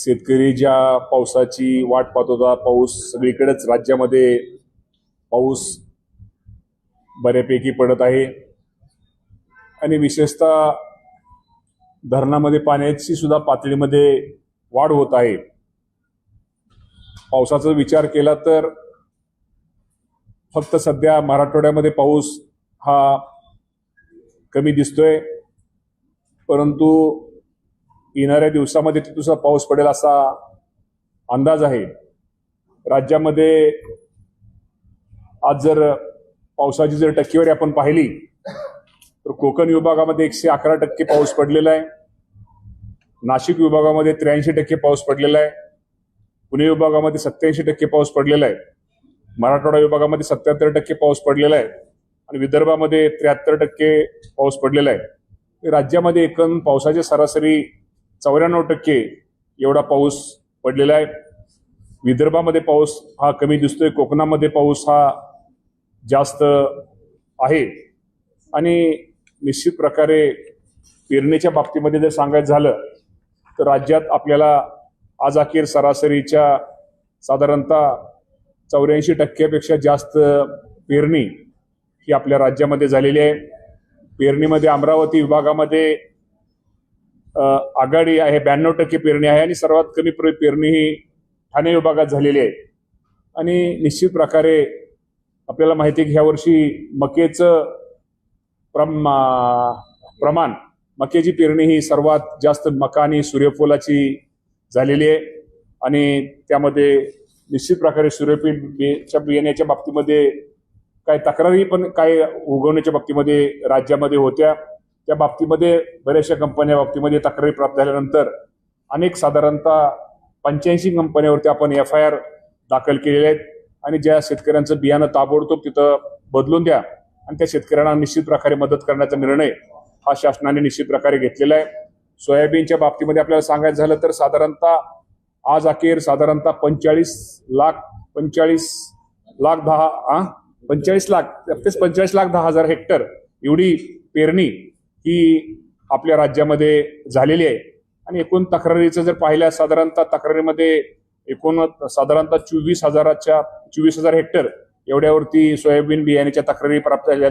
शेतकरी ज्या पावसाची वाट पाहत होता, पाऊस सगळीकडेच राज्यामध्ये पाऊस बऱ्यापैकी पडत आहे आणि विशेषतः धरणामध्ये पाण्याची सुद्धा पातळीमध्ये वाढ होत आहे. पावसाचा विचार केला तर फक्त सध्या मराठवाड्यामध्ये पाऊस हा कमी दिसतोय, परंतु येणाऱ्या दिवसामध्ये तिथून पाऊस पडेल असा अंदाज आहे. राज्यामध्ये आज जर पावसाची टक्केवारी आपण पाहिली तर कोकण विभागामध्ये 111% पाऊस पडलेला आहे, नाशिक विभागामध्ये 83% पाऊस पडलेला आहे, पुणे विभागामध्ये 87% पाऊस पडलेला आहे, मराठवाडा विभागामध्ये 77% पाऊस पडलेला आहे आणि विदर्भामध्ये 73% पाऊस पडलेला आहे. राज्यामध्ये एकूण पावसाची सरासरी 94% एवढा पाऊस पडलेला आहे. विदर्भामध्ये पाऊस हा कमी दिसतोय, कोकणामध्ये पाऊस हा जास्त आहे आणि निश्चित प्रकारे पेरणीच्या बाबतीमध्ये जर सांगायचं झालं तर राज्यात आपल्याला आज अखेर सरासरीच्या साधारणतः 84% पेक्षा जास्त पेरणी ही आपल्या राज्यामध्ये झालेली आहे. पेरणीमध्ये अमरावती विभागामध्ये आघाडी आहे, 92% पेरणी आहे आणि सर्वात कमी पेरणी ही ठाणे विभागात झालेली आहे. आणि निश्चित प्रकारे आपल्याला माहिती आहे की ह्या वर्षी मकेचं प्रमाण, मक्याची पेरणी ही सर्वात जास्त मका आणि सूर्यफुलाची झालेली आहे आणि त्यामध्ये निश्चित प्रकारे सूर्यफूलच्या बियाण्याच्या बाबतीमध्ये काही तक्रारी पण काही उगवण्याच्या बाबतीमध्ये राज्यामध्ये होत्या. त्या बाबतीमध्ये बऱ्याचशा कंपन्या बाबतीमध्ये तक्रारी प्राप्त झाल्यानंतर अनेक साधारणतः 85 कंपन्यावरती आपण FIR दाखल केलेले आहेत आणि ज्या शेतकऱ्यांचं बियाणं ताबडतोब तिथं बदलून द्या आणि त्या शेतकऱ्यांना निश्चित प्रकारे मदत करण्याचा निर्णय हा शासनाने निश्चित प्रकारे घेतलेला आहे. सोयाबीनच्या बाबतीमध्ये आपल्याला सांगायचं झालं तर साधारणतः आज अखेर साधारणतः 45 लाख 10 हजार हेक्टर एवढी पेरणी ही आपल्या राज्यामध्ये झालेली आहे आणि एकूण तक्रारीचं जर पाहिल्या साधारणतः तक्रारीमध्ये एकूण साधारणतः 24,000 हेक्टर एवढ्यावरती सोयाबीन बियाण्याच्या तक्रारी प्राप्त झालेल्या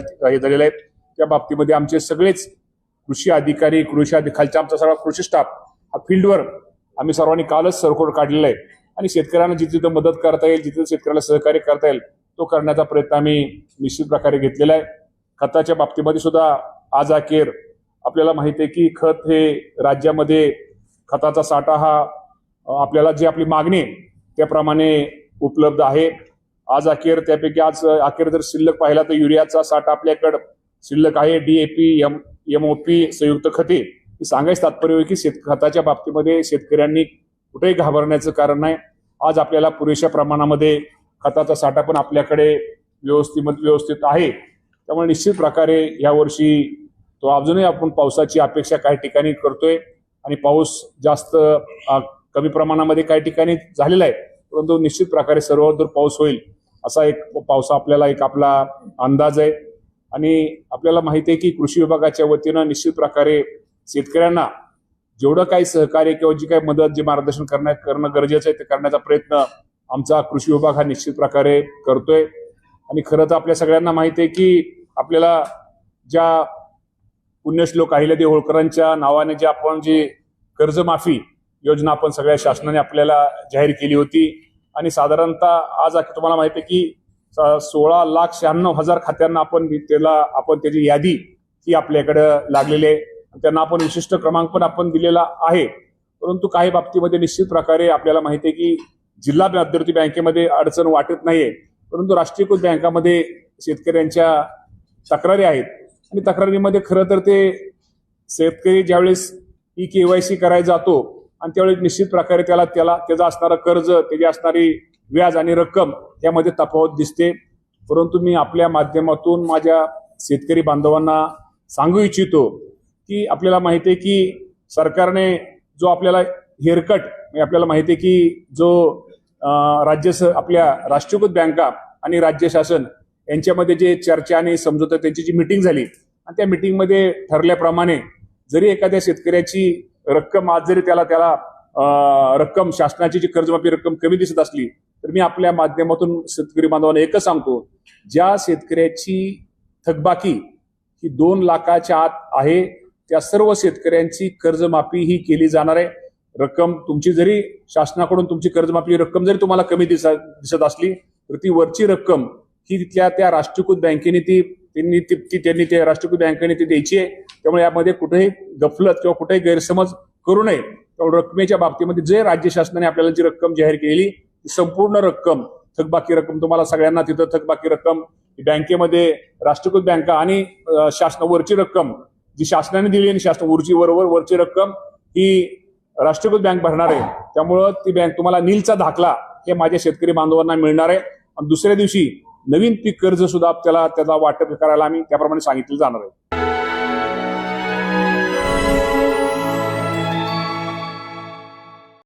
आहेत. त्या बाबतीमध्ये आमचे सगळेच कृषी अधिकारी, खालचा आमचा सगळा कृषी स्टाफ हा फील्डवर आम्ही सर्वांनी कालच सरकोड काढलेला आहे आणि शेतकऱ्यांना जिथे मदत करता येईल, जिथे शेतकऱ्याला सहकार्य करता येईल तो करण्याचा प्रयत्न आम्ही निश्चित प्रकारे घेतलेला आहे. खताच्या बाबतीमध्ये सुद्धा आज अखेर आपल्याला माहिती आहे की खत हे राज्यामध्ये खताचा साठा हा आपल्याला जी आपली मागणी आहे त्याप्रमाणे उपलब्ध आहे. आज अखेर त्यापैकी आज अखेर जर शिल्लक पाहिला तर युरियाचा साठा आपल्याकडे शिल्लक आहे. DAP, MOP संयुक्त खते हे सांगायचं तात्पर्य की खताच्या बाबतीमध्ये शेतकऱ्यांनी कुठेही घाबरण्याचं कारण नाही. आज आपल्याला पुरेशा प्रमाणामध्ये खताचा साठा पण आपल्याकडे व्यवस्थित आहे. त्यामुळे निश्चित प्रकारे यावर्षी तो अजूनही आपण पावसाची अपेक्षा काही ठिकाणी करतोय आणि पाऊस जास्त कमी प्रमाणामध्ये काही ठिकाणी झालेला आहे, परंतु निश्चित प्रकारे सर्वदूर पाऊस होईल असा एक आपल्याला आपला अंदाज आहे. आणि आपल्याला माहिती आहे की कृषी विभागाच्या वतीनं निश्चित प्रकारे शेतकऱ्यांना जेवढं काही सहकार्य किंवा जी काही मदत, जे मार्गदर्शन करणं गरजेचं आहे ते करण्याचा प्रयत्न आमचा कृषी विभाग हा निश्चित प्रकारे करतोय. आणि खरं तर आपल्या सगळ्यांना माहिती आहे की आपल्याला ज्या पुण्यश्लोक अहिल्यादेवी होळकरांच्या नावाने जी कर्जमाफी योजना आपण सगळ्या शासनाने आपल्याला जाहीर केली होती आणि साधारणतः आज तुम्हाला माहिती आहे की 16,96,000 खात्यांना आपण त्याची यादी ही आपल्याकडे लागलेली आहे. त्यांना आपण विशिष्ट क्रमांक पण आपण दिलेला आहे. परंतु काही बाबतीमध्ये निश्चित प्रकारे आपल्याला माहिती आहे की जिल्हा मध्यवर्ती बँकेमध्ये अडचण वाटत नाहीये, परंतु राष्ट्रीयकृत बँकामध्ये शेतकऱ्यांच्या तक्रारी आहेत आणि तक्रारीमध्ये खरं तर ते शेतकरी ज्यावेळेस KYC करायला जातो आणि त्यावेळेस निश्चित प्रकारे त्याचं असणारं कर्ज, त्याची असणारी व्याज आणि रक्कम यामध्ये तफावत दिसते. परंतु मी आपल्या माध्यमातून माझ्या शेतकरी बांधवांना सांगू इच्छितो की आपल्याला माहिती आहे की सरकारने जो आपल्याला हेअरकट, आपल्याला माहिती आहे की जो आपल्या राष्ट्रीयकृत बँका आणि राज्य शासन यांच्यामध्ये जे चर्चा आणि समझोता त्यांची जी मीटिंग झाली आणि त्या मीटिंगमध्ये ठरल्याप्रमाणे जरी एखाद्या शेतकऱ्याची रक्कम आज जरी त्याला रक्कम शासनाची जी कर्जमाफी रक्कम कमी दिसत असली तर मी आपल्या माध्यमातून शेतकरी बांधवांना एकच सांगतो, ज्या शेतकऱ्याची थकबाकी ही 2 लाखाच्या आत आहे त्या सर्व शेतकऱ्यांची कर्जमाफी ही केली जाणार आहे. रक्कम तुमची जरी शासनाकडून तुमची कर्जमाफी रक्कम जरी तुम्हाला कमी दिसत असली तर ती वरची रक्कम ही तिथल्या त्या राष्ट्रीयकृत बँकेने त्यांनी त्या राष्ट्रीयकृत बँकेने ती द्यायची आहे. त्यामुळे यामध्ये कुठेही गफलत किंवा कुठेही गैरसमज करू नये. त्यामुळे रकमेच्या बाबतीमध्ये जे राज्य शासनाने आपल्याला जी रक्कम जाहीर केलेली ती संपूर्ण रक्कम थकबाकी रक्कम तुम्हाला सगळ्यांना तिथं थकबाकी रक्कम बँकेमध्ये राष्ट्रीयकृत बँका आणि शासनावरची रक्कम जी शासनाने दिली आणि शासन वरची रक्कम ही राष्ट्रीयकृत बँक भरणार आहे. त्यामुळं ती बँक तुम्हाला नीलचा दाखला हे माझ्या शेतकरी बांधवांना मिळणार आहे. आणि दुसऱ्या दिवशी नवीन पीक कर्ज सुद्धा त्याचा वाटप करायला आम्ही त्याप्रमाणे सांगितलं जाणार आहे.